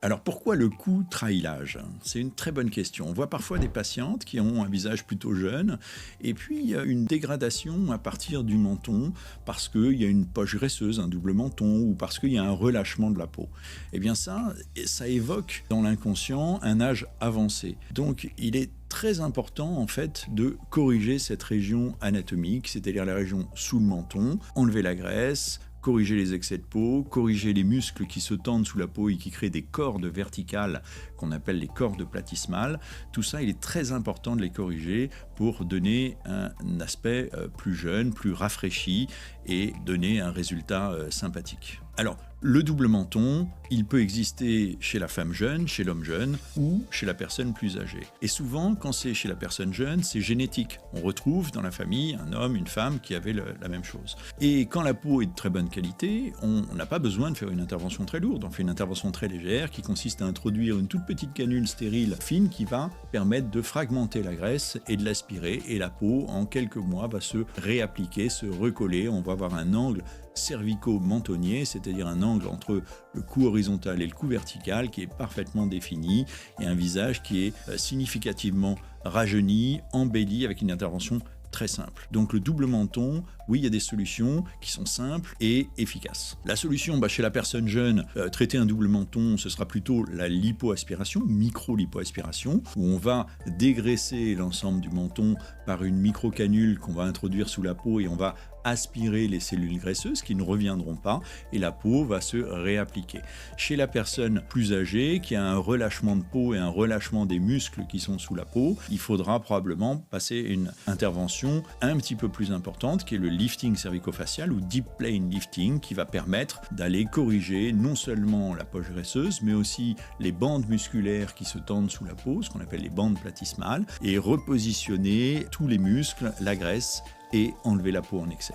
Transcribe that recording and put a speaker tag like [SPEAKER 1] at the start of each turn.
[SPEAKER 1] Alors pourquoi le cou trahit l'âge? C'est une très bonne question. On voit parfois des patientes qui ont un visage plutôt jeune et puis il y a une dégradation à partir du menton parce qu'il y a une poche graisseuse, un double menton ou parce qu'il y a un relâchement de la peau. Eh bien ça évoque dans l'inconscient un âge avancé. Donc il est très important en fait de corriger cette région anatomique, c'est-à-dire la région sous le menton, enlever la graisse, corriger les excès de peau, corriger les muscles qui se tendent sous la peau et qui créent des cordes verticales qu'on appelle les cordes platysmales. Tout ça, il est très important de les corriger pour donner un aspect plus jeune, plus rafraîchi et donner un résultat sympathique. Alors, le double menton, il peut exister chez la femme jeune, chez l'homme jeune ou chez la personne plus âgée. Et souvent, quand c'est chez la personne jeune, c'est génétique. On retrouve dans la famille un homme, une femme qui avaient la même chose. Et quand la peau est de très bonne qualité, on n'a pas besoin de faire une intervention très lourde. On fait une intervention très légère qui consiste à introduire une toute petite canule stérile fine qui va permettre de fragmenter la graisse et de l'aspirer. Et la peau, en quelques mois, va se réappliquer, se recoller. On va avoir un angle cervico-mentonnier, c'est-à-dire un angle entre le cou horizontal et le cou vertical qui est parfaitement défini et un visage qui est significativement rajeuni, embelli avec une intervention très simple. Donc le double menton, oui, il y a des solutions qui sont simples et efficaces. La solution, chez la personne jeune, traiter un double menton, ce sera plutôt la lipoaspiration, micro-lipoaspiration, où on va dégraisser l'ensemble du menton par une micro-canule qu'on va introduire sous la peau et on va aspirer les cellules graisseuses qui ne reviendront pas et la peau va se réappliquer. Chez la personne plus âgée qui a un relâchement de peau et un relâchement des muscles qui sont sous la peau, il faudra probablement passer une intervention un petit peu plus importante qui est le lifting cervico-facial ou deep plane lifting qui va permettre d'aller corriger non seulement la poche graisseuse mais aussi les bandes musculaires qui se tendent sous la peau, ce qu'on appelle les bandes platysmales, et repositionner tous les muscles, la graisse et enlever la peau en excès.